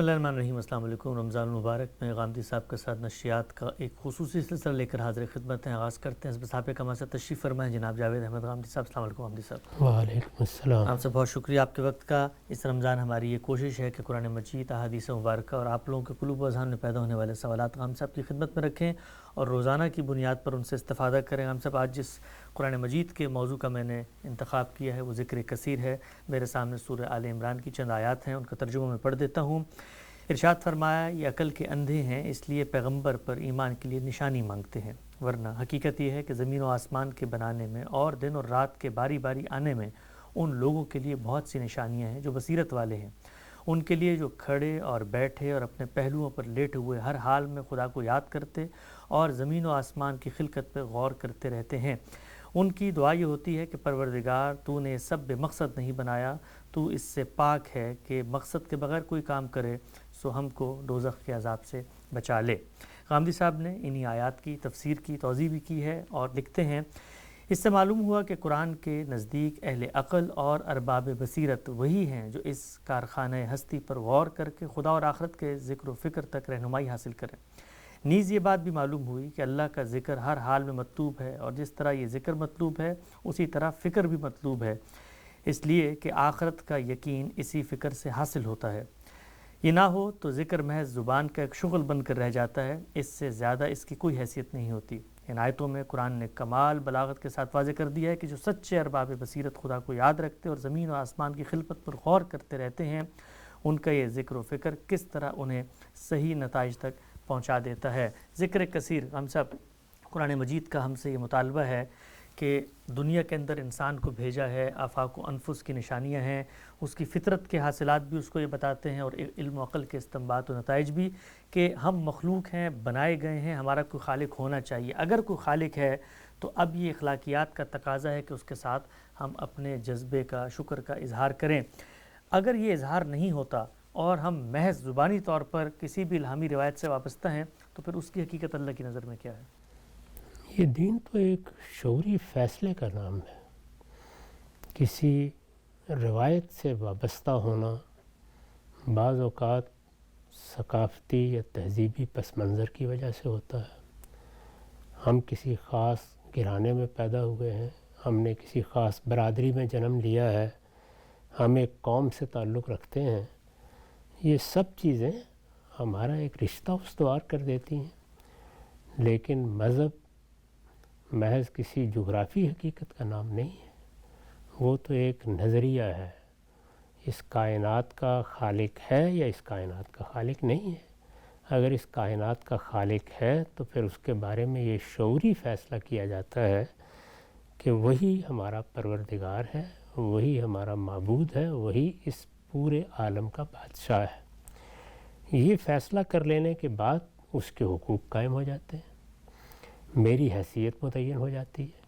بسم اللہ الرحمن الرحیم۔ السلام علیکم۔ رمضان المبارک میں غامدی صاحب کے ساتھ نشریات کا ایک خصوصی سلسلہ لے کر حاضر خدمت ہیں۔ آغاز کرتے ہیں حزب صاحب کا سے تشریف فرمائیں جناب جاوید احمد غامدی صاحب۔ السلام علیکم غامدی صاحب۔ وعلیکم السلام۔ آپ سے بہت شکریہ آپ کے وقت کا۔ اس رمضان ہماری یہ کوشش ہے کہ قرآن مجید، احادیث مبارکہ اور آپ لوگوں کے قلوب و اذہان میں پیدا ہونے والے سوالات غامدی صاحب کی خدمت میں رکھیں اور روزانہ کی بنیاد پر ان سے استفادہ کریں۔ غامدی صاحب، آج جس قرآن مجید کے موضوع کا میں نے انتخاب کیا ہے وہ ذکر کثیر ہے۔ میرے سامنے سورہ آل عمران کی چند آیات ہیں، ان کا ترجمہ میں پڑھ دیتا ہوں۔ ارشاد فرمایا، یہ عقل کے اندھے ہیں، اس لیے پیغمبر پر ایمان کے لیے نشانی مانگتے ہیں، ورنہ حقیقت یہ ہے کہ زمین و آسمان کے بنانے میں اور دن اور رات کے باری باری آنے میں ان لوگوں کے لیے بہت سی نشانیاں ہیں جو بصیرت والے ہیں، ان کے لیے جو کھڑے اور بیٹھے اور اپنے پہلوؤں پر لیٹے ہوئے ہر حال میں خدا کو یاد کرتے اور زمین و آسمان کی خلقت پہ غور کرتے رہتے ہیں۔ ان کی دعا یہ ہوتی ہے کہ پروردگار، تو نے سب بے مقصد نہیں بنایا، تو اس سے پاک ہے کہ مقصد کے بغیر کوئی کام کرے، سو ہم کو دوزخ کے عذاب سے بچا لے۔ غامدی صاحب نے انہی آیات کی تفسیر کی، توضیح بھی کی ہے اور لکھتے ہیں، اس سے معلوم ہوا کہ قرآن کے نزدیک اہل عقل اور ارباب بصیرت وہی ہیں جو اس کارخانہ ہستی پر غور کر کے خدا اور آخرت کے ذکر و فکر تک رہنمائی حاصل کریں۔ نیز یہ بات بھی معلوم ہوئی کہ اللہ کا ذکر ہر حال میں مطلوب ہے، اور جس طرح یہ ذکر مطلوب ہے اسی طرح فکر بھی مطلوب ہے، اس لیے کہ آخرت کا یقین اسی فکر سے حاصل ہوتا ہے۔ یہ نہ ہو تو ذکر محض زبان کا ایک شغل بن کر رہ جاتا ہے، اس سے زیادہ اس کی کوئی حیثیت نہیں ہوتی۔ ان آیتوں میں قرآن نے کمال بلاغت کے ساتھ واضح کر دیا ہے کہ جو سچے ارباب بصیرت خدا کو یاد رکھتے اور زمین و آسمان کی خلقت پر غور کرتے رہتے ہیں، ان کا یہ ذکر و فکر کس طرح انہیں صحیح نتائج تک پہنچا دیتا ہے۔ ذکر کثیر، ہم سب قرآن مجید کا ہم سے یہ مطالبہ ہے کہ دنیا کے اندر انسان کو بھیجا ہے، آفاق و انفس کی نشانیاں ہیں، اس کی فطرت کے حاصلات بھی اس کو یہ بتاتے ہیں، اور علم و عقل کے استنباط و نتائج بھی کہ ہم مخلوق ہیں، بنائے گئے ہیں، ہمارا کوئی خالق ہونا چاہیے۔ اگر کوئی خالق ہے تو اب یہ اخلاقیات کا تقاضا ہے کہ اس کے ساتھ ہم اپنے جذبے کا، شکر کا اظہار کریں۔ اگر یہ اظہار نہیں ہوتا اور ہم محض زبانی طور پر کسی بھی الہامی روایت سے وابستہ ہیں تو پھر اس کی حقیقت اللہ کی نظر میں کیا ہے؟ یہ دین تو ایک شعوری فیصلے کا نام ہے۔ کسی روایت سے وابستہ ہونا بعض اوقات ثقافتی یا تہذیبی پس منظر کی وجہ سے ہوتا ہے۔ ہم کسی خاص گھرانے میں پیدا ہوئے ہیں، ہم نے کسی خاص برادری میں جنم لیا ہے، ہم ایک قوم سے تعلق رکھتے ہیں، یہ سب چیزیں ہمارا ایک رشتہ استوار کر دیتی ہیں، لیکن مذہب محض کسی جغرافی حقیقت کا نام نہیں ہے، وہ تو ایک نظریہ ہے۔ اس کائنات کا خالق ہے یا اس کائنات کا خالق نہیں ہے؟ اگر اس کائنات کا خالق ہے تو پھر اس کے بارے میں یہ شعوری فیصلہ کیا جاتا ہے کہ وہی ہمارا پروردگار ہے، وہی ہمارا معبود ہے، وہی اس پورے عالم کا بادشاہ ہے۔ یہ فیصلہ کر لینے کے بعد اس کے حقوق قائم ہو جاتے ہیں، میری حیثیت متعین ہو جاتی ہے۔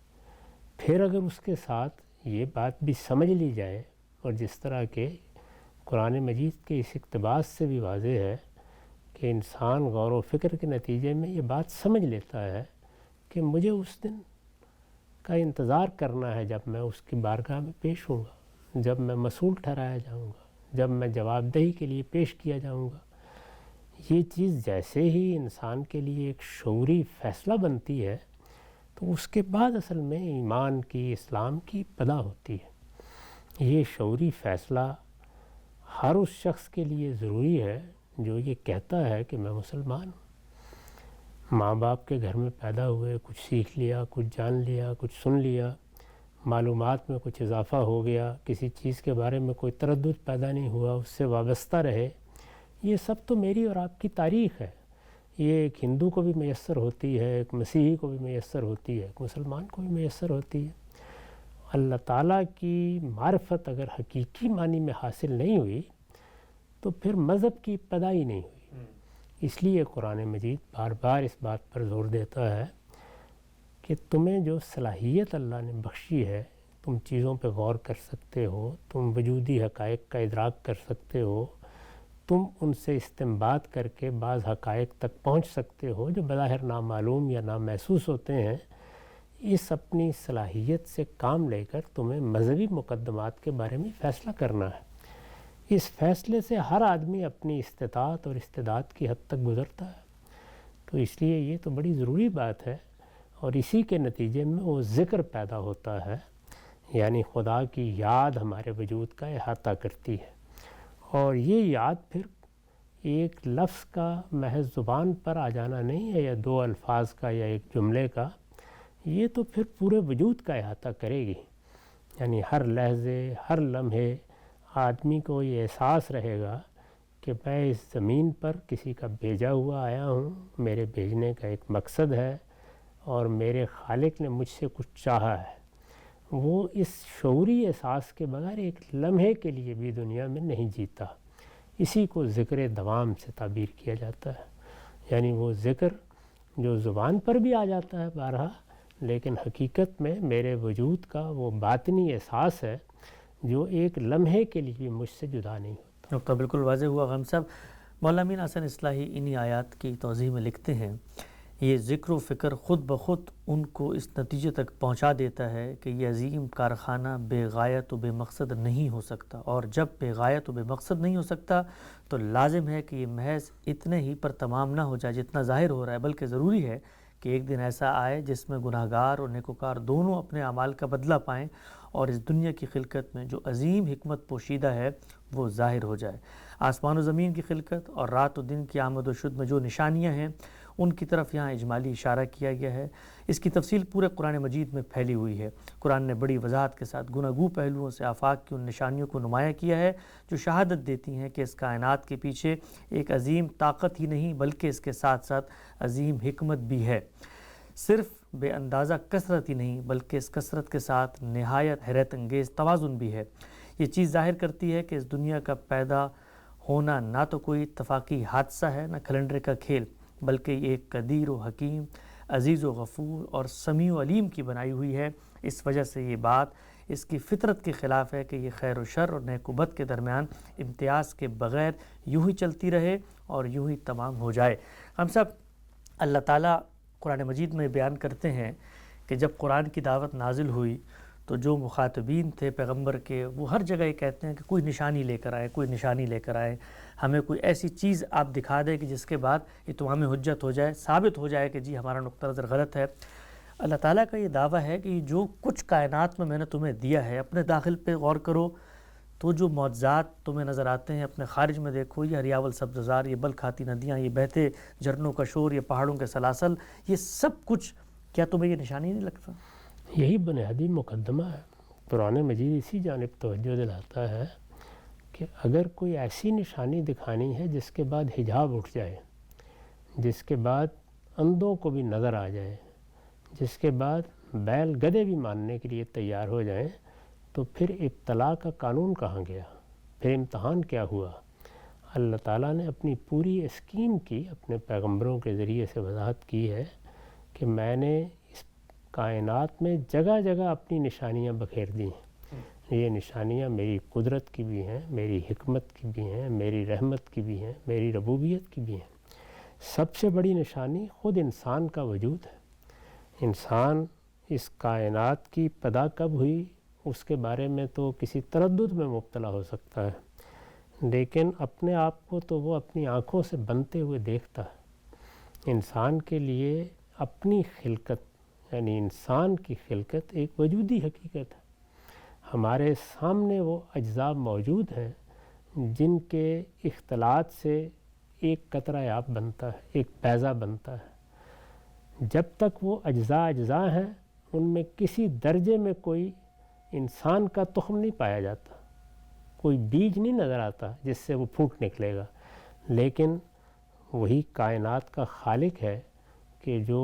پھر اگر اس کے ساتھ یہ بات بھی سمجھ لی جائے، اور جس طرح کے قرآن مجید کے اس اقتباس سے بھی واضح ہے کہ انسان غور و فکر کے نتیجے میں یہ بات سمجھ لیتا ہے کہ مجھے اس دن کا انتظار کرنا ہے جب میں اس کی بارگاہ میں پیش ہوں گا، جب میں مسئول ٹھہرایا جاؤں گا، جب میں جواب دہی کے لیے پیش کیا جاؤں گا۔ یہ چیز جیسے ہی انسان کے لیے ایک شعوری فیصلہ بنتی ہے تو اس کے بعد اصل میں ایمان کی، اسلام کی ابتدا ہوتی ہے۔ یہ شعوری فیصلہ ہر اس شخص کے لیے ضروری ہے جو یہ کہتا ہے کہ میں مسلمان ہوں۔ ماں باپ کے گھر میں پیدا ہوئے، کچھ سیکھ لیا، کچھ جان لیا، کچھ سن لیا، معلومات میں کچھ اضافہ ہو گیا، کسی چیز کے بارے میں کوئی تردد پیدا نہیں ہوا، اس سے وابستہ رہے، یہ سب تو میری اور آپ کی تاریخ ہے۔ یہ ایک ہندو کو بھی میسر ہوتی ہے، ایک مسیحی کو بھی میسر ہوتی ہے، ایک مسلمان کو بھی میسر ہوتی ہے۔ اللہ تعالیٰ کی معرفت اگر حقیقی معنی میں حاصل نہیں ہوئی تو پھر مذہب کی ابتدا ہی نہیں ہوئی۔ اس لیے قرآن مجید بار بار اس بات پر زور دیتا ہے کہ تمہیں جو صلاحیت اللہ نے بخشی ہے، تم چیزوں پہ غور کر سکتے ہو، تم وجودی حقائق کا ادراک کر سکتے ہو، تم ان سے استنباط کر کے بعض حقائق تک پہنچ سکتے ہو جو بظاہر نامعلوم یا نامحسوس ہوتے ہیں۔ اس اپنی صلاحیت سے کام لے کر تمہیں مذہبی مقدمات کے بارے میں فیصلہ کرنا ہے۔ اس فیصلے سے ہر آدمی اپنی استطاعت اور استعداد کی حد تک گزرتا ہے. تو اس لیے یہ تو بڑی ضروری بات ہے، اور اسی کے نتیجے میں وہ ذکر پیدا ہوتا ہے، یعنی خدا کی یاد ہمارے وجود کا احاطہ کرتی ہے. اور یہ یاد پھر ایک لفظ کا محض زبان پر آ جانا نہیں ہے، یا دو الفاظ کا یا ایک جملے کا، یہ تو پھر پورے وجود کا احاطہ کرے گی. یعنی ہر لحظے، ہر لمحے آدمی کو یہ احساس رہے گا کہ میں اس زمین پر کسی کا بھیجا ہوا آیا ہوں، میرے بھیجنے کا ایک مقصد ہے، اور میرے خالق نے مجھ سے کچھ چاہا ہے. وہ اس شعوری احساس کے بغیر ایک لمحے کے لیے بھی دنیا میں نہیں جیتا. اسی کو ذکر دوام سے تعبیر کیا جاتا ہے. یعنی وہ ذکر جو زبان پر بھی آ جاتا ہے بارہا، لیکن حقیقت میں میرے وجود کا وہ باطنی احساس ہے جو ایک لمحے کے لیے بھی مجھ سے جدا نہیں ہوتا. نقطہ بالکل واضح ہوا غم صاحب. مولانا امین حسن اصلاحی انہی آیات کی توضیح میں لکھتے ہیں، یہ ذکر و فکر خود بخود ان کو اس نتیجے تک پہنچا دیتا ہے کہ یہ عظیم کارخانہ بے غایت و بے مقصد نہیں ہو سکتا، اور جب بے غایت و بے مقصد نہیں ہو سکتا تو لازم ہے کہ یہ محض اتنے ہی پر تمام نہ ہو جائے جتنا ظاہر ہو رہا ہے، بلکہ ضروری ہے کہ ایک دن ایسا آئے جس میں گناہ گار اور نیکوکار دونوں اپنے اعمال کا بدلہ پائیں، اور اس دنیا کی خلقت میں جو عظیم حکمت پوشیدہ ہے وہ ظاہر ہو جائے. آسمان و زمین کی خلقت اور رات و دن کی آمد و شد میں جو نشانیاں ہیں ان کی طرف یہاں اجمالی اشارہ کیا گیا ہے. اس کی تفصیل پورے قرآن مجید میں پھیلی ہوئی ہے. قرآن نے بڑی وضاحت کے ساتھ گوناگوں پہلوؤں سے آفاق کی ان نشانیوں کو نمایاں کیا ہے جو شہادت دیتی ہیں کہ اس کائنات کے پیچھے ایک عظیم طاقت ہی نہیں بلکہ اس کے ساتھ ساتھ عظیم حکمت بھی ہے. صرف بے اندازہ کثرت ہی نہیں بلکہ اس کثرت کے ساتھ نہایت حیرت انگیز توازن بھی ہے. یہ چیز ظاہر کرتی ہے کہ اس دنیا کا پیدا ہونا نہ تو کوئی اتفاقی حادثہ ہے، نہ کیلنڈر کا کھیل، بلکہ یہ ایک قدیر و حکیم، عزیز و غفور اور سمیع و علیم کی بنائی ہوئی ہے. اس وجہ سے یہ بات اس کی فطرت کے خلاف ہے کہ یہ خیر و شر اور نیک و بد کے درمیان امتیاز کے بغیر یوں ہی چلتی رہے اور یوں ہی تمام ہو جائے. ہم سب اللہ تعالیٰ قرآن مجید میں بیان کرتے ہیں کہ جب قرآن کی دعوت نازل ہوئی تو جو مخاطبین تھے پیغمبر کے، وہ ہر جگہ یہ کہتے ہیں کہ کوئی نشانی لے کر آئے، کوئی نشانی لے کر آئے، ہمیں کوئی ایسی چیز آپ دکھا دیں کہ جس کے بعد اتمام حجت ہو جائے، ثابت ہو جائے کہ جی ہمارا نقطہ نظر غلط ہے. اللہ تعالیٰ کا یہ دعویٰ ہے کہ جو کچھ کائنات میں نے تمہیں دیا ہے، اپنے داخل پہ غور کرو تو جو معجزات تمہیں نظر آتے ہیں اپنے خارج میں دیکھو، یہ ہریاول سبززار، یہ بل کھاتی ندیاں، یہ بہتے جھرنوں کا شور، یہ پہاڑوں کے سلاسل، یہ سب کچھ، کیا تمہیں یہ نشانی نہیں لگتا؟ یہی بنیادی مقدمہ ہے. قرآن مجید اسی جانب توجہ دلاتا ہے کہ اگر کوئی ایسی نشانی دکھانی ہے جس کے بعد حجاب اٹھ جائے، جس کے بعد اندھوں کو بھی نظر آ جائے، جس کے بعد بیل گدھے بھی ماننے کے لیے تیار ہو جائیں، تو پھر ابتلاء کا قانون کہاں گیا؟ پھر امتحان کیا ہوا؟ اللہ تعالیٰ نے اپنی پوری اسکیم کی اپنے پیغمبروں کے ذریعے سے وضاحت کی ہے کہ میں نے اس کائنات میں جگہ جگہ اپنی نشانیاں بکھیر دی ہیں. یہ نشانیاں میری قدرت کی بھی ہیں، میری حکمت کی بھی ہیں، میری رحمت کی بھی ہیں، میری ربوبیت کی بھی ہیں. سب سے بڑی نشانی خود انسان کا وجود ہے. انسان اس کائنات کی پدا کب ہوئی اس کے بارے میں تو کسی تردد میں مبتلا ہو سکتا ہے، لیکن اپنے آپ کو تو وہ اپنی آنکھوں سے بنتے ہوئے دیکھتا ہے. انسان کے لیے اپنی خلقت یعنی انسان کی خلقت ایک وجودی حقیقت ہے. ہمارے سامنے وہ اجزاء موجود ہیں جن کے اختلاط سے ایک قطرہ آب بنتا ہے، ایک بیضہ بنتا ہے. جب تک وہ اجزاء ہیں ان میں کسی درجے میں کوئی انسان کا تخم نہیں پایا جاتا، کوئی بیج نہیں نظر آتا جس سے وہ پھوٹ نکلے گا. لیکن وہی کائنات کا خالق ہے کہ جو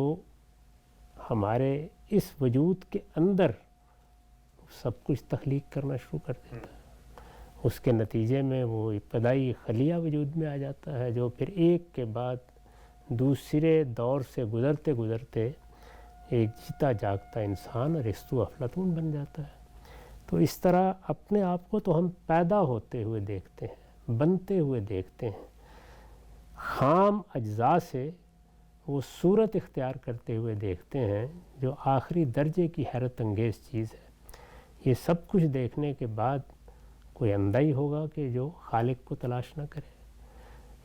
ہمارے اس وجود کے اندر سب کچھ تخلیق کرنا شروع کر دیتا ہے. اس کے نتیجے میں وہ ابتدائی خلیہ وجود میں آ جاتا ہے جو پھر ایک کے بعد دوسرے دور سے گزرتے گزرتے ایک جیتا جاگتا انسان ارسطو افلاطون بن جاتا ہے. تو اس طرح اپنے آپ کو تو ہم پیدا ہوتے ہوئے دیکھتے ہیں، بنتے ہوئے دیکھتے ہیں، خام اجزاء سے وہ صورت اختیار کرتے ہوئے دیکھتے ہیں جو آخری درجے کی حیرت انگیز چیز ہے. یہ سب کچھ دیکھنے کے بعد کوئی اندھا ہی ہوگا کہ جو خالق کو تلاش نہ کرے.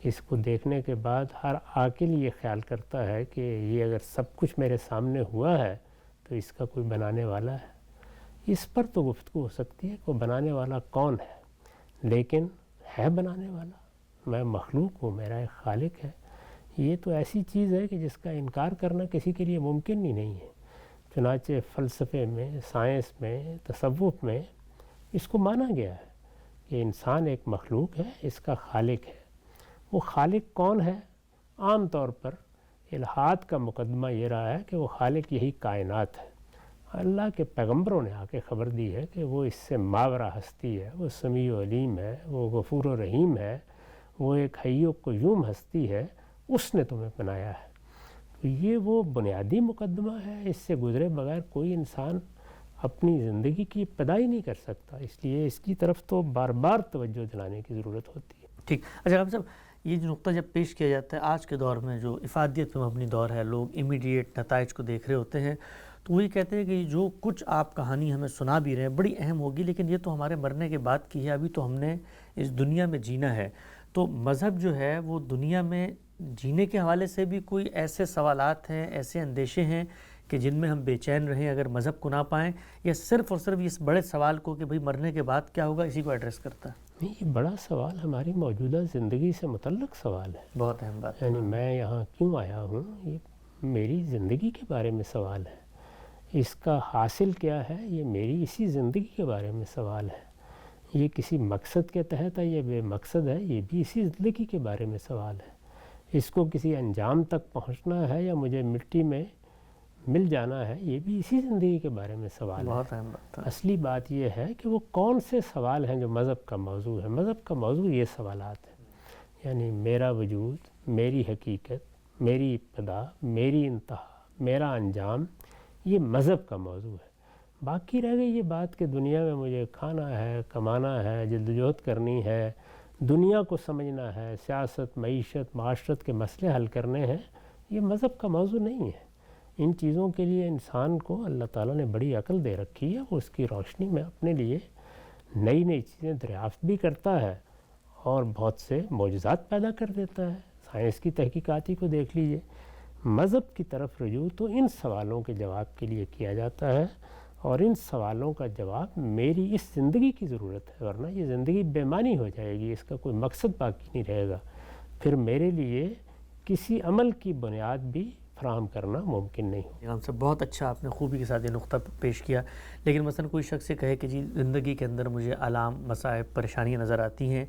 اس کو دیکھنے کے بعد ہر عاقل یہ خیال کرتا ہے کہ یہ اگر سب کچھ میرے سامنے ہوا ہے تو اس کا کوئی بنانے والا ہے. اس پر تو گفتگو ہو سکتی ہے کہ وہ بنانے والا کون ہے، لیکن ہے بنانے والا. میں مخلوق ہوں، میرا ایک خالق ہے. یہ تو ایسی چیز ہے کہ جس کا انکار کرنا کسی کے لیے ممکن ہی نہیں ہے. چنانچہ فلسفے میں، سائنس میں، تصوف میں اس کو مانا گیا ہے کہ انسان ایک مخلوق ہے، اس کا خالق ہے. وہ خالق کون ہے؟ عام طور پر الحاد کا مقدمہ یہ رہا ہے کہ وہ خالق یہی کائنات ہے. اللہ کے پیغمبروں نے آ کے خبر دی ہے کہ وہ اس سے ماورا ہستی ہے، وہ سمیع و علیم ہے، وہ غفور و رحیم ہے، وہ ایک حی و قیوم ہستی ہے، اس نے تمہیں بنایا ہے. تو یہ وہ بنیادی مقدمہ ہے، اس سے گزرے بغیر کوئی انسان اپنی زندگی کی ابتدا ہی نہیں کر سکتا. اس لیے اس کی طرف تو بار بار توجہ دلانے کی ضرورت ہوتی ہے. ٹھیک. اچھا غالب صاحب، یہ جو نقطہ جب پیش کیا جاتا ہے آج کے دور میں جو افادیت پہ مبنی دور ہے، لوگ امیڈیٹ نتائج کو دیکھ رہے ہوتے ہیں، تو وہی کہتے ہیں کہ جو کچھ آپ کہانی ہمیں سنا بھی رہے ہیں بڑی اہم ہوگی، لیکن یہ تو ہمارے مرنے کے بعد کی ہے، ابھی تو ہم نے اس دنیا میں جینا ہے. تو مذہب جو ہے وہ دنیا میں جینے کے حوالے سے بھی کوئی ایسے سوالات ہیں، ایسے اندیشے ہیں کہ جن میں ہم بے چین رہیں اگر مذہب کو نہ پائیں، یا صرف اور صرف اس بڑے سوال کو کہ بھئی مرنے کے بعد کیا ہوگا اسی کو ایڈریس کرتا ہے؟ نہیں، یہ بڑا سوال ہماری موجودہ زندگی سے متعلق سوال ہے. بہت اہم بات. یعنی میں یہاں کیوں آیا ہوں، یہ میری زندگی کے بارے میں سوال ہے. اس کا حاصل کیا ہے، یہ میری اسی زندگی کے بارے میں سوال ہے. یہ کسی مقصد کے تحت ہے، یہ بے مقصد ہے، یہ بھی اسی زندگی کے بارے میں سوال ہے. اس کو کسی انجام تک پہنچنا ہے یا مجھے مٹی میں مل جانا ہے، یہ بھی اسی زندگی کے بارے میں سوال ہے. بہت اہم بات ہے. اصلی بات یہ ہے کہ وہ کون سے سوال ہیں جو مذہب کا موضوع ہے. مذہب کا موضوع یہ سوالات ہیں، یعنی میرا وجود، میری حقیقت، میری ابتدا، میری انتہا، میرا انجام، یہ مذہب کا موضوع ہے. باقی رہ گئی یہ بات کہ دنیا میں مجھے کھانا ہے، کمانا ہے، جدوجہد کرنی ہے، دنیا کو سمجھنا ہے، سیاست، معیشت، معاشرت کے مسئلے حل کرنے ہیں، یہ مذہب کا موضوع نہیں ہے. ان چیزوں کے لیے انسان کو اللہ تعالیٰ نے بڑی عقل دے رکھی ہے. وہ اس کی روشنی میں اپنے لیے نئی نئی چیزیں دریافت بھی کرتا ہے اور بہت سے معجزات پیدا کر دیتا ہے. سائنس کی تحقیقاتی کو دیکھ لیجئے. مذہب کی طرف رجوع تو ان سوالوں کے جواب کے لیے کیا جاتا ہے، اور ان سوالوں کا جواب میری اس زندگی کی ضرورت ہے، ورنہ یہ زندگی بے معنی ہو جائے گی، اس کا کوئی مقصد باقی نہیں رہے گا. پھر میرے لیے کسی عمل کی بنیاد بھی فراہم کرنا ممکن نہیں ہو. ہم سے بہت اچھا آپ نے خوبی کے ساتھ یہ نقطہ پیش کیا. لیکن مثلا کوئی شخص یہ کہے کہ جی زندگی کے اندر مجھے آلام، مصائب، پریشانیاں نظر آتی ہیں،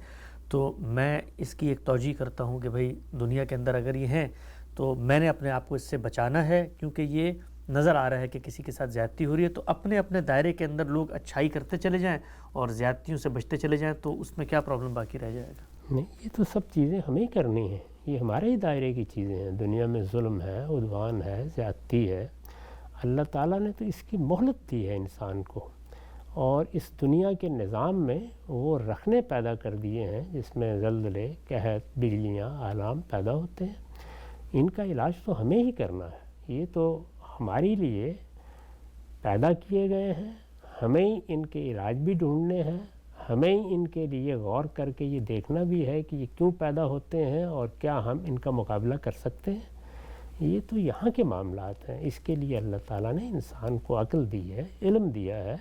تو میں اس کی ایک توجیہ کرتا ہوں کہ بھئی دنیا کے اندر اگر یہ ہیں تو میں نے اپنے آپ کو اس سے بچانا ہے، کیونکہ یہ نظر آ رہا ہے کہ کسی کے ساتھ زیادتی ہو رہی ہے، تو اپنے اپنے دائرے کے اندر لوگ اچھائی کرتے چلے جائیں اور زیادتیوں سے بچتے چلے جائیں، تو اس میں کیا پرابلم باقی رہ جائے گا؟ نہیں، یہ تو سب چیزیں ہمیں کرنی ہیں، یہ ہمارے ہی دائرے کی چیزیں ہیں. دنیا میں ظلم ہے، عدوان ہے، زیادتی ہے. اللہ تعالیٰ نے تو اس کی مہلت دی ہے انسان کو، اور اس دنیا کے نظام میں وہ رکھنے پیدا کر دیے ہیں جس میں زلزلے، قحط، بجلیاں، آلام پیدا ہوتے ہیں. ان کا علاج تو ہمیں ہی کرنا ہے. یہ تو ہمارے لیے پیدا کیے گئے ہیں، ہمیں ان کے علاج بھی ڈھونڈنے ہیں. ہمیں ان کے لیے غور کر کے یہ دیکھنا بھی ہے کہ یہ کیوں پیدا ہوتے ہیں اور کیا ہم ان کا مقابلہ کر سکتے ہیں. یہ تو یہاں کے معاملات ہیں. اس کے لیے اللہ تعالیٰ نے انسان کو عقل دی ہے، علم دیا ہے،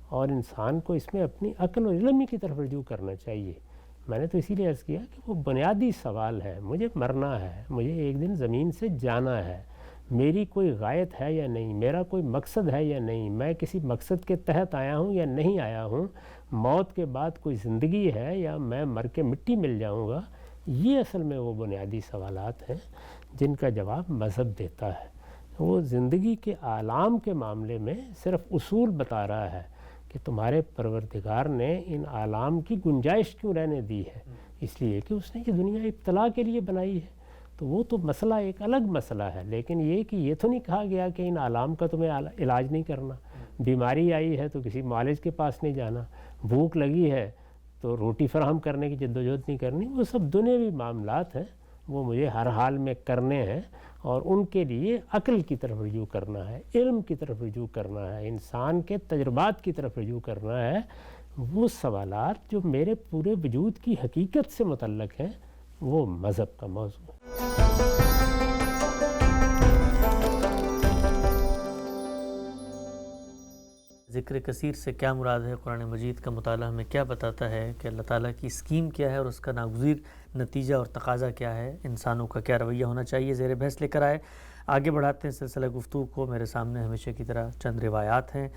اور انسان کو اس میں اپنی عقل اور علم کی طرف رجوع کرنا چاہیے. میں نے تو اسی لیے عرض کیا کہ وہ بنیادی سوال ہے. مجھے مرنا ہے، مجھے ایک دن زمین سے جانا ہے، میری کوئی غایت ہے یا نہیں، میرا کوئی مقصد ہے یا نہیں، میں کسی مقصد کے تحت آیا ہوں یا نہیں آیا ہوں، موت کے بعد کوئی زندگی ہے یا میں مر کے مٹی مل جاؤں گا. یہ اصل میں وہ بنیادی سوالات ہیں جن کا جواب مذہب دیتا ہے. وہ زندگی کے آلام کے معاملے میں صرف اصول بتا رہا ہے کہ تمہارے پروردگار نے ان آلام کی گنجائش کیوں رہنے دی ہے. اس لیے کہ اس نے یہ دنیا ابتلا کے لیے بنائی ہے. تو وہ تو مسئلہ ایک الگ مسئلہ ہے، لیکن یہ کہ یہ تو نہیں کہا گیا کہ ان آلام کا تمہیں علاج نہیں کرنا. بیماری آئی ہے تو کسی معالج کے پاس نہیں جانا، بھوک لگی ہے تو روٹی فراہم کرنے کی جدوجہد نہیں کرنی. وہ سب دنیاوی معاملات ہیں، وہ مجھے ہر حال میں کرنے ہیں، اور ان کے لیے عقل کی طرف رجوع کرنا ہے، علم کی طرف رجوع کرنا ہے، انسان کے تجربات کی طرف رجوع کرنا ہے. وہ سوالات جو میرے پورے وجود کی حقیقت سے متعلق ہیں وہ مذہب کا موضوع ہے۔ ذکر کثیر سے کیا مراد ہے؟ قرآن مجید کا مطالعہ ہمیں کیا بتاتا ہے کہ اللہ تعالیٰ کی اسکیم کیا ہے اور اس کا ناگزیر نتیجہ اور تقاضا کیا ہے، انسانوں کا کیا رویہ ہونا چاہیے، زیر بحث لے کر آئے۔ آگے بڑھاتے ہیں سلسلہ گفتگو کو۔ میرے سامنے ہمیشہ کی طرح چند روایات ہیں۔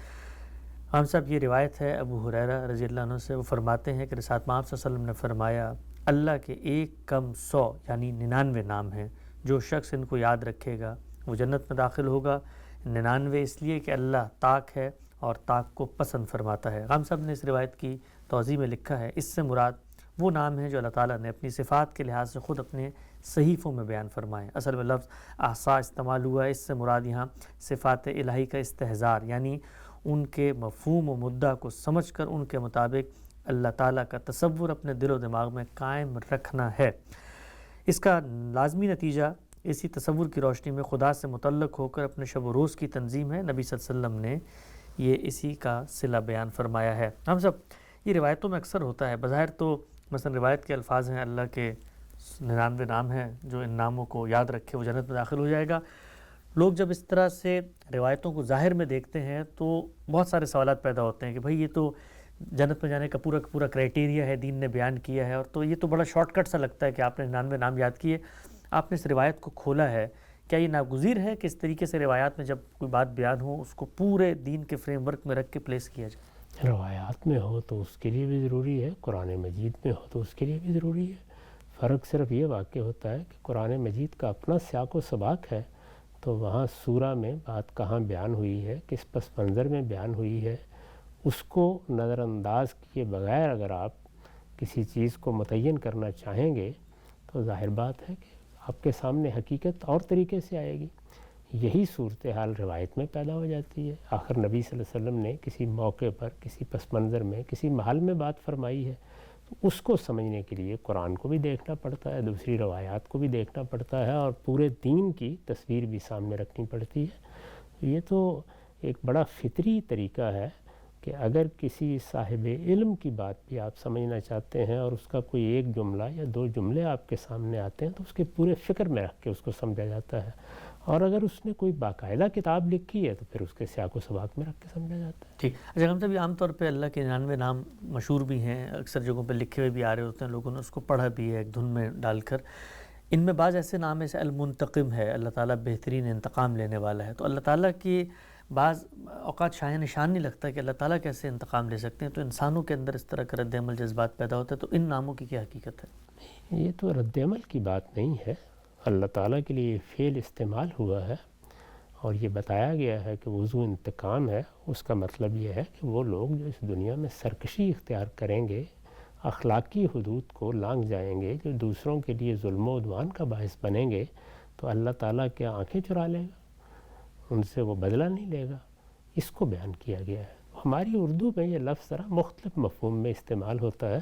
ہم صاحب یہ روایت ہے ابو ہریرہ رضی اللہ عنہ سے، وہ فرماتے ہیں کہ رسالت محمد صلی اللہ علیہ وسلم نے فرمایا، اللہ کے 1 + 100 یعنی 99 نام ہیں، جو شخص ان کو یاد رکھے گا وہ جنت میں داخل ہوگا۔ 99 اس لیے کہ اللہ طاق ہے اور طاق کو پسند فرماتا ہے۔ ہم صاحب نے اس روایت کی توضیح میں لکھا ہے، اس سے مراد وہ نام ہیں جو اللہ تعالیٰ نے اپنی صفات کے لحاظ سے خود اپنے صحیفوں میں بیان فرمائے۔ اصل میں لفظ احصا استعمال ہوا ہے، اس سے مراد یہاں صفات الہی کا استحضار یعنی ان کے مفہوم و مدعا کو سمجھ کر ان کے مطابق اللہ تعالیٰ کا تصور اپنے دل و دماغ میں قائم رکھنا ہے۔ اس کا لازمی نتیجہ اسی تصور کی روشنی میں خدا سے متعلق ہو کر اپنے شب و روز کی تنظیم ہے۔ نبی صلی اللہ علیہ وسلم نے یہ اسی کا صلہ بیان فرمایا ہے۔ ہم سب یہ روایتوں میں اکثر ہوتا ہے، بظاہر تو مثلا روایت کے الفاظ ہیں اللہ کے 99 نام ہیں، جو ان ناموں کو یاد رکھے وہ جنت میں داخل ہو جائے گا۔ لوگ جب اس طرح سے روایتوں کو ظاہر میں دیکھتے ہیں تو بہت سارے سوالات پیدا ہوتے ہیں کہ بھائی یہ تو جنت میں جانے کا پورا کرائٹیریا ہے، دین نے بیان کیا ہے، اور تو یہ تو بڑا شارٹ کٹ سا لگتا ہے کہ آپ نے 99 نام یاد کیے۔ آپ نے اس روایت کو کھولا ہے، کیا یہ ناگزیر ہے کہ اس طریقے سے روایات میں جب کوئی بات بیان ہو اس کو پورے دین کے فریم ورک میں رکھ کے پلیس کیا جائے؟ روایات میں ہو تو اس کے لیے بھی ضروری ہے، قرآن مجید میں ہو تو اس کے لیے بھی ضروری ہے۔ فرق صرف یہ واقع ہوتا ہے کہ قرآن مجید کا اپنا سیاق و سباق ہے، تو وہاں سورہ میں بات کہاں بیان ہوئی ہے، کس پس منظر میں بیان ہوئی ہے، اس کو نظر انداز کیے بغیر اگر آپ کسی چیز کو متعین کرنا چاہیں گے تو ظاہر بات ہے کہ آپ کے سامنے حقیقت اور طریقے سے آئے گی۔ یہی صورتحال روایت میں پیدا ہو جاتی ہے۔ آخر نبی صلی اللہ علیہ وسلم نے کسی موقع پر، کسی پس منظر میں، کسی محل میں بات فرمائی ہے، تو اس کو سمجھنے کے لیے قرآن کو بھی دیکھنا پڑتا ہے، دوسری روایات کو بھی دیکھنا پڑتا ہے، اور پورے دین کی تصویر بھی سامنے رکھنی پڑتی ہے۔ یہ تو ایک بڑا فطری طریقہ ہے کہ اگر کسی صاحب علم کی بات بھی آپ سمجھنا چاہتے ہیں اور اس کا کوئی 1 جملہ یا 2 جملے آپ کے سامنے آتے ہیں تو اس کے پورے فکر میں رکھ کے اس کو سمجھا جاتا ہے، اور اگر اس نے کوئی باقاعدہ کتاب لکھی ہے تو پھر اس کے سیاق و سباق میں رکھ کے سمجھا جاتا ہے۔ ٹھیک۔ اچھا ہم سب عام طور پہ اللہ کے 99 نام مشہور بھی ہیں، اکثر جگہوں پہ لکھے ہوئے بھی آ رہے ہوتے ہیں، لوگوں نے اس کو پڑھا بھی ہے ایک دھن میں ڈال کر۔ ان میں بعض ایسے نام ہیں جیسے المنتقم ہے، اللہ تعالیٰ بہترین انتقام لینے والا ہے، تو اللہ تعالیٰ کی بعض اوقات شاہ نشان نہیں لگتا کہ اللہ تعالیٰ کیسے انتقام لے سکتے ہیں، تو انسانوں کے اندر اس طرح کا رد عمل جذبات پیدا ہوتا ہے، تو ان ناموں کی کیا حقیقت ہے؟ یہ تو رد عمل کی بات نہیں ہے، اللہ تعالیٰ کے لیے فعل استعمال ہوا ہے اور یہ بتایا گیا ہے کہ وضو انتقام ہے۔ اس کا مطلب یہ ہے کہ وہ لوگ جو اس دنیا میں سرکشی اختیار کریں گے، اخلاقی حدود کو لانگ جائیں گے، جو دوسروں کے لیے ظلم و عدوان کا باعث بنیں گے، تو اللہ تعالیٰ کے آنکھیں چرا لے گا، ان سے وہ بدلہ نہیں لے گا۔ اس کو بیان کیا گیا ہے۔ ہماری اردو میں یہ لفظ ذرا مختلف مفہوم میں استعمال ہوتا ہے،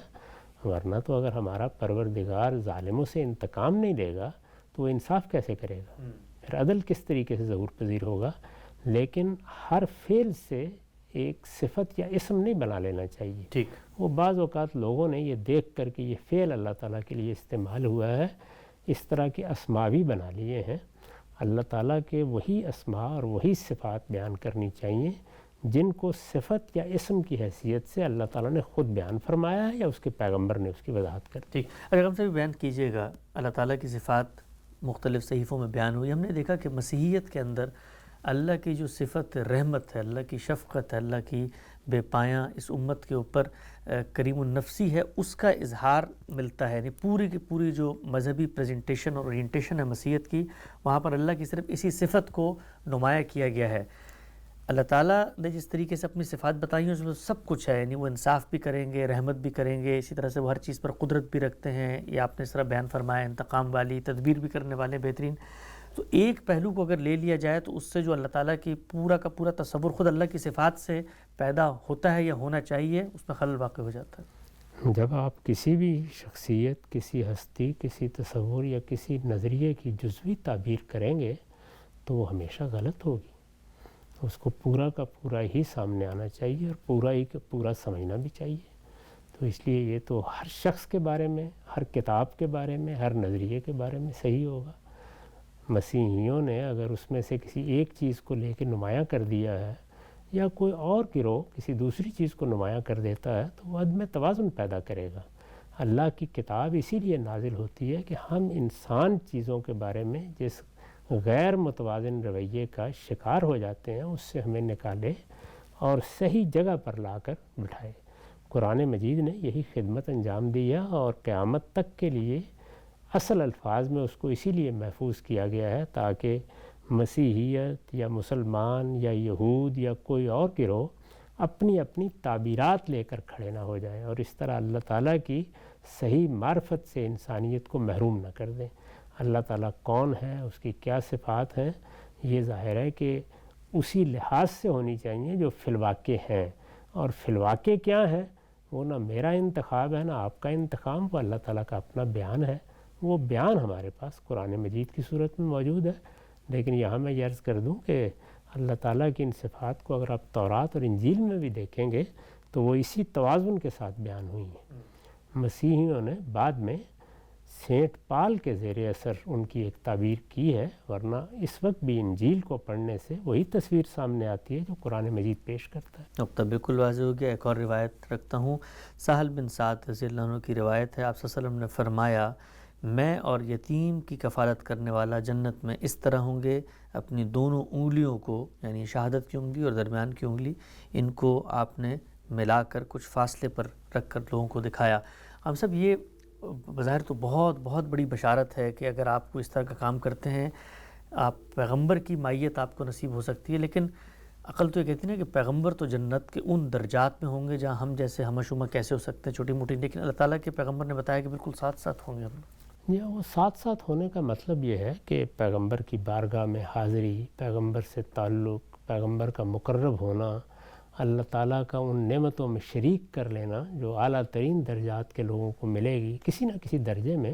ورنہ تو اگر ہمارا پروردگار ظالموں سے انتقام نہیں لے گا تو وہ انصاف کیسے کرے گا، پھر عدل کس طریقے سے ظہور پذیر ہوگا۔ لیکن ہر فعل سے ایک صفت یا اسم نہیں بنا لینا چاہیے۔ ٹھیک۔ وہ بعض اوقات لوگوں نے یہ دیکھ کر کہ یہ فعل اللہ تعالیٰ کے لیے استعمال ہوا ہے، اس طرح کے اسما بھی بنا لیے ہیں۔ اللہ تعالیٰ کے وہی اسماء اور وہی صفات بیان کرنی چاہیے جن کو صفت یا اسم کی حیثیت سے اللہ تعالیٰ نے خود بیان فرمایا ہے یا اس کے پیغمبر نے اس کی وضاحت کر دی۔ ٹھیک۔ اگر ہم سے بھی بیان کیجئے گا، اللہ تعالیٰ کی صفات مختلف صحیفوں میں بیان ہوئی، ہم نے دیکھا کہ مسیحیت کے اندر اللہ کی جو صفت رحمت ہے، اللہ کی شفقت ہے، اللہ کی بے پایاں اس امت کے اوپر کریم النفسی ہے، اس کا اظہار ملتا ہے۔ یعنی پوری کی پوری جو مذہبی پریزنٹیشن اور اورینٹیشن ہے مسیحیت کی، وہاں پر اللہ کی صرف اسی صفت کو نمایاں کیا گیا ہے۔ اللہ تعالیٰ نے جس طریقے سے اپنی صفات بتائی ہیں اس میں سب کچھ ہے، یعنی وہ انصاف بھی کریں گے، رحمت بھی کریں گے، اسی طرح سے وہ ہر چیز پر قدرت بھی رکھتے ہیں، یہ آپ نے اس طرح بیان فرمایا، انتقام والی، تدبیر بھی کرنے والے بہترین۔ تو ایک پہلو کو اگر لے لیا جائے تو اس سے جو اللہ تعالیٰ کی پورا کا پورا تصور خود اللہ کی صفات سے پیدا ہوتا ہے یا ہونا چاہیے، اس میں خلل واقع ہو جاتا ہے۔ جب آپ کسی بھی شخصیت، کسی ہستی، کسی تصور یا کسی نظریے کی جزوی تعبیر کریں گے تو وہ ہمیشہ غلط ہوگی۔ اس کو پورا کا پورا ہی سامنے آنا چاہیے اور پورا ہی کا پورا سمجھنا بھی چاہیے. تو اس لیے یہ تو ہر شخص کے بارے میں، ہر کتاب کے بارے میں، ہر نظریے کے بارے میں صحیح ہوگا. مسیحیوں نے اگر اس میں سے کسی ایک چیز کو لے کے نمایاں کر دیا ہے یا کوئی اور گروہ کسی دوسری چیز کو نمایاں کر دیتا ہے تو وہ عدم توازن پیدا کرے گا. اللہ کی کتاب اسی لیے نازل ہوتی ہے کہ ہم انسان چیزوں کے بارے میں جس غیر متوازن رویے کا شکار ہو جاتے ہیں اس سے ہمیں نکالے اور صحیح جگہ پر لا کر بٹھائے. قرآن مجید نے یہی خدمت انجام دی ہے اور قیامت تک کے لیے اصل الفاظ میں اس کو اسی لیے محفوظ کیا گیا ہے تاکہ مسیحیت یا مسلمان یا یہود یا کوئی اور گروہ اپنی اپنی تعبیرات لے کر کھڑے نہ ہو جائیں اور اس طرح اللہ تعالیٰ کی صحیح معرفت سے انسانیت کو محروم نہ کر دیں. اللہ تعالیٰ کون ہے، اس کی کیا صفات ہیں، یہ ظاہر ہے کہ اسی لحاظ سے ہونی چاہیے جو فی الواقع ہیں. اور فی الواقع کیا ہے وہ نہ میرا انتخاب ہے نہ آپ کا انتخاب، وہ اللہ تعالیٰ کا اپنا بیان ہے. وہ بیان ہمارے پاس قرآن مجید کی صورت میں موجود ہے. لیکن یہاں میں یہ عرض کر دوں کہ اللہ تعالیٰ کی ان صفات کو اگر آپ تورات اور انجیل میں بھی دیکھیں گے تو وہ اسی توازن کے ساتھ بیان ہوئی ہیں. مسیحیوں نے بعد میں سینٹ پال کے زیر اثر ان کی ایک تعبیر کی ہے، ورنہ اس وقت بھی انجیل کو پڑھنے سے وہی تصویر سامنے آتی ہے جو قرآن مجید پیش کرتا ہے. نقطہ بالکل واضح ہو گیا. ایک اور روایت رکھتا ہوں. سہل بن سعد رضی اللہ عنہ کی روایت ہے، آپ صلی اللہ علیہ وسلم نے فرمایا میں اور یتیم کی کفالت کرنے والا جنت میں اس طرح ہوں گے، اپنی دونوں انگلیوں کو یعنی شہادت کی انگلی اور درمیان کی انگلی ان کو آپ نے ملا کر کچھ فاصلے پر رکھ کر لوگوں کو دکھایا. ہم سب یہ بظاہر تو بہت بہت بڑی بشارت ہے کہ اگر آپ کو اس طرح کا کام کرتے ہیں آپ پیغمبر کی مائیت آپ کو نصیب ہو سکتی ہے. لیکن عقل تو یہ کہتی ہے نا کہ پیغمبر تو جنت کے ان درجات میں ہوں گے جہاں ہم جیسے ہمہ شمہ کیسے ہو سکتے ہیں چھوٹی موٹی، لیکن اللہ تعالیٰ کے پیغمبر نے بتایا کہ بالکل ساتھ ساتھ ہوں گے ہم. یا وہ ساتھ ساتھ ہونے کا مطلب یہ ہے کہ پیغمبر کی بارگاہ میں حاضری، پیغمبر سے تعلق، پیغمبر کا مقرب ہونا، اللہ تعالیٰ کا ان نعمتوں میں شریک کر لینا جو اعلیٰ ترین درجات کے لوگوں کو ملے گی کسی نہ کسی درجے میں،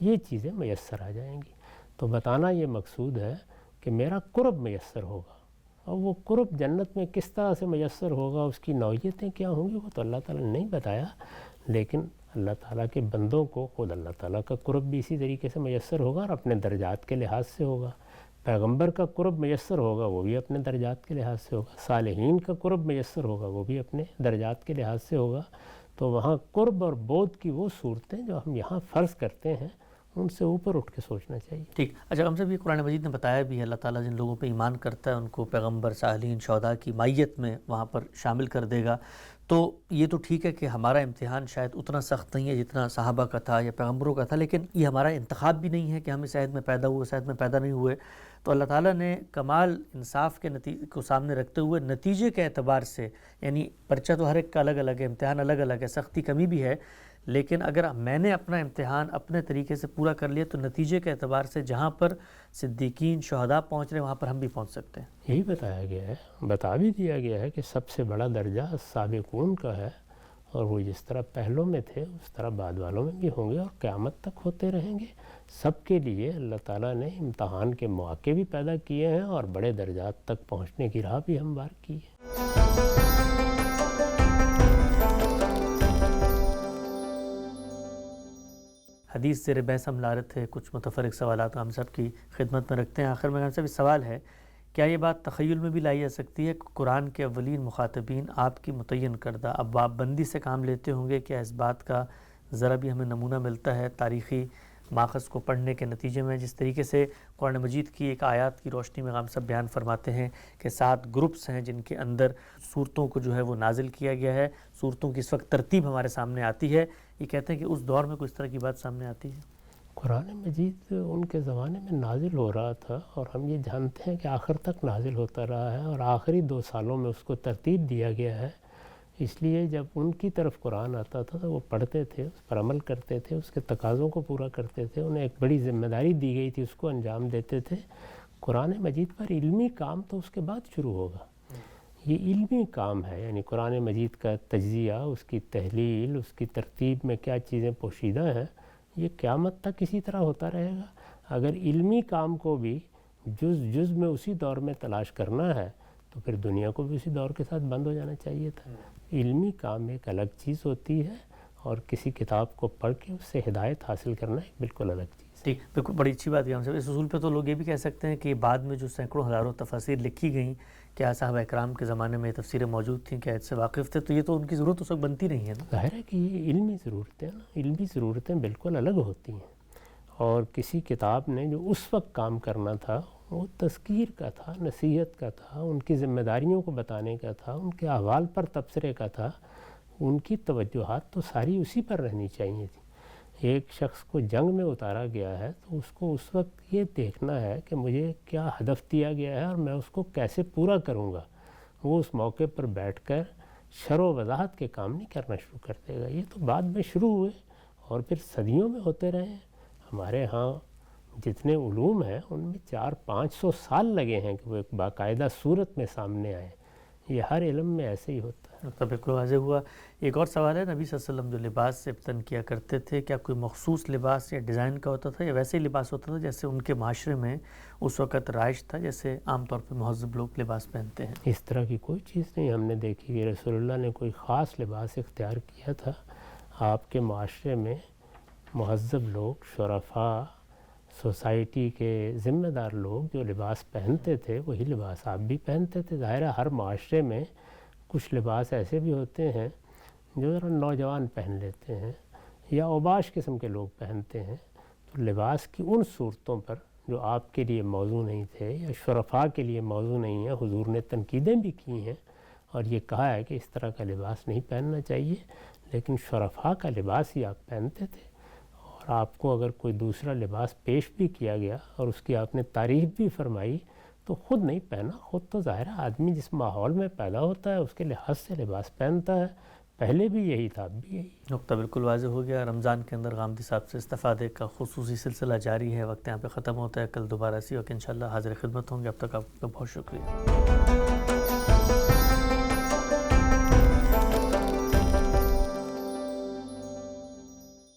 یہ چیزیں میسر آ جائیں گی. تو بتانا یہ مقصود ہے کہ میرا قرب میسر ہوگا، اور وہ قرب جنت میں کس طرح سے میسر ہوگا، اس کی نوعیتیں کیا ہوں گی وہ تو اللہ تعالیٰ نے نہیں بتایا. لیکن اللہ تعالیٰ کے بندوں کو خود اللہ تعالیٰ کا قرب بھی اسی طریقے سے میسر ہوگا اور اپنے درجات کے لحاظ سے ہوگا. پیغمبر کا قرب میسر ہوگا وہ بھی اپنے درجات کے لحاظ سے ہوگا. صالحین کا قرب میسر ہوگا وہ بھی اپنے درجات کے لحاظ سے ہوگا. تو وہاں قرب اور بود کی وہ صورتیں جو ہم یہاں فرض کرتے ہیں ان سے اوپر اٹھ کے سوچنا چاہیے. ٹھیک. اچھا ہم سب یہ قرآن مجید نے بتایا بھی ہے اللہ تعالیٰ جن لوگوں پہ ایمان کرتا ہے ان کو پیغمبر، صالحین، شہداء کی مائیت میں وہاں پر شامل کر دے گا. تو یہ تو ٹھیک ہے کہ ہمارا امتحان شاید اتنا سخت نہیں ہے جتنا صحابہ کا تھا یا پیغمبروں کا تھا، لیکن یہ ہمارا انتخاب بھی نہیں ہے کہ ہم اس عہد میں پیدا ہوئے، اس عہد میں پیدا نہیں ہوئے. تو اللہ تعالیٰ نے کمال انصاف کے نتیجے کو سامنے رکھتے ہوئے نتیجے کے اعتبار سے، یعنی پرچہ تو ہر ایک کا الگ الگ ہے، امتحان الگ الگ ہے، سختی کمی بھی ہے، لیکن اگر میں نے اپنا امتحان اپنے طریقے سے پورا کر لیا تو نتیجے کے اعتبار سے جہاں پر صدیقین، شہداء پہنچ رہے ہیں وہاں پر ہم بھی پہنچ سکتے ہیں. یہی بتایا گیا ہے، بتا بھی دیا گیا ہے کہ سب سے بڑا درجہ سابقون کا ہے، اور وہ جس طرح پہلوں میں تھے اس طرح بعد والوں میں بھی ہوں گے اور قیامت تک ہوتے رہیں گے. سب کے لیے اللہ تعالیٰ نے امتحان کے مواقع بھی پیدا کیے ہیں اور بڑے درجات تک پہنچنے کی راہ بھی ہموار کی ہے. حدیث زیر بحث ہم لا رہے تھے، کچھ متفرق سوالات ہم سب کی خدمت میں رکھتے ہیں. آخر میں ہم سب سوال ہے کیا یہ بات تخیل میں بھی لائی جا سکتی ہے کہ قرآن کے اولین مخاطبین آپ کی متعین کردہ ابواب بندی سے کام لیتے ہوں گے؟ کیا اس بات کا ذرا بھی ہمیں نمونہ ملتا ہے تاریخی ماخذ کو پڑھنے کے نتیجے میں؟ جس طریقے سے قرآن مجید کی ایک آیات کی روشنی میں ہم سب بیان فرماتے ہیں کہ 7 گروپس ہیں جن کے اندر صورتوں کو جو ہے وہ نازل کیا گیا ہے، صورتوں کی اس وقت ترتیب ہمارے سامنے آتی ہے. یہ کہتے ہیں کہ اس دور میں کوئی اس طرح کی بات سامنے آتی ہے؟ قرآن مجید ان کے زمانے میں نازل ہو رہا تھا اور ہم یہ جانتے ہیں کہ آخر تک نازل ہوتا رہا ہے اور آخری 2 سالوں میں اس کو ترتیب دیا گیا ہے. اس لیے جب ان کی طرف قرآن آتا تھا تو وہ پڑھتے تھے، اس پر عمل کرتے تھے، اس کے تقاضوں کو پورا کرتے تھے، انہیں ایک بڑی ذمہ داری دی گئی تھی، اس کو انجام دیتے تھے. قرآن مجید پر علمی کام تو اس کے بعد شروع ہوگا. یہ علمی کام ہے، یعنی قرآن مجید کا تجزیہ، اس کی تحلیل، اس کی ترتیب میں کیا چیزیں پوشیدہ ہیں، یہ قیامت تک اسی طرح ہوتا رہے گا. اگر علمی کام کو بھی جز میں اسی دور میں تلاش کرنا ہے تو پھر دنیا کو بھی اسی دور کے ساتھ بند ہو جانا چاہیے تھا. علمی کام ایک الگ چیز ہوتی ہے اور کسی کتاب کو پڑھ کے اس سے ہدایت حاصل کرنا ایک بالکل الگ چیز ہے. ٹھیک، بالکل بڑی اچھی بات کی ہم سے. اس اصول پہ تو لوگ یہ بھی کہہ سکتے ہیں کہ بعد میں جو سینکڑوں ہزاروں تفاسیر لکھی گئیں، کیا صحابہ اکرام کے زمانے میں یہ تفسیریں موجود تھیں، کیا اس سے واقف تھے؟ تو یہ تو ان کی ضرورت اس وقت بنتی نہیں ہے نا. ظاہر ہے کہ یہ علمی ضرورتیں نا، علمی ضرورتیں بالکل الگ ہوتی ہیں. اور کسی کتاب نے جو اس وقت کام کرنا تھا وہ تذکیر کا تھا، نصیحت کا تھا، ان کی ذمہ داریوں کو بتانے کا تھا، ان کے احوال پر تبصرے کا تھا. ان کی توجہات تو ساری اسی پر رہنی چاہیے تھی. ایک شخص کو جنگ میں اتارا گیا ہے تو اس کو اس وقت یہ دیکھنا ہے کہ مجھے کیا ہدف دیا گیا ہے اور میں اس کو کیسے پورا کروں گا. وہ اس موقع پر بیٹھ کر شرح و وضاحت کے کام نہیں کرنا شروع کر دے گا. یہ تو بعد میں شروع ہوئے اور پھر صدیوں میں ہوتے رہے ہیں. ہمارے ہاں جتنے علوم ہیں ان میں 400-500 سال لگے ہیں کہ وہ ایک باقاعدہ صورت میں سامنے آئے. یہ ہر علم میں ایسے ہی ہوتا ہے. تو بالکل واضح ہوا. ایک اور سوال ہے، نبی صلی اللہ علیہ وسلم جو لباس سے فتن کیا کرتے تھے، کیا کوئی مخصوص لباس یا ڈیزائن کا ہوتا تھا یا ویسے ہی لباس ہوتا تھا جیسے ان کے معاشرے میں اس وقت رائج تھا، جیسے عام طور پہ مہذب لوگ لباس پہنتے ہیں؟ اس طرح کی کوئی چیز نہیں ہم نے دیکھی کہ رسول اللہ نے کوئی خاص لباس اختیار کیا تھا. آپ کے معاشرے میں مہذب لوگ، شرفاء، سوسائٹی کے ذمہ دار لوگ جو لباس پہنتے تھے وہی لباس آپ بھی پہنتے تھے. ظاہر ہے ہر معاشرے میں کچھ لباس ایسے بھی ہوتے ہیں جو ذرا نوجوان پہن لیتے ہیں یا اوباش قسم کے لوگ پہنتے ہیں. تو لباس کی ان صورتوں پر جو آپ کے لیے موضوع نہیں تھے یا شرفاء کے لیے موضوع نہیں ہیں، حضور نے تنقیدیں بھی کی ہیں اور یہ کہا ہے کہ اس طرح کا لباس نہیں پہننا چاہیے. لیکن شرفاء کا لباس ہی آپ پہنتے تھے. اور آپ کو اگر کوئی دوسرا لباس پیش بھی کیا گیا اور اس کی آپ نے تعریف بھی فرمائی تو خود نہیں پہنا. خود تو ظاہر ہے آدمی جس ماحول میں پیدا ہوتا ہے اس کے لحاظ سے لباس پہنتا ہے. پہلے بھی یہی تھا، اب بھی یہی. نقطہ بالکل واضح ہو گیا. رمضان کے اندر غامدی صاحب سے استفادے کا خصوصی سلسلہ جاری ہے. وقت یہاں پہ ختم ہوتا ہے. کل دوبارہ اسی وقت انشاءاللہ حاضر خدمت ہوں گے. اب تک آپ کا بہت شکریہ.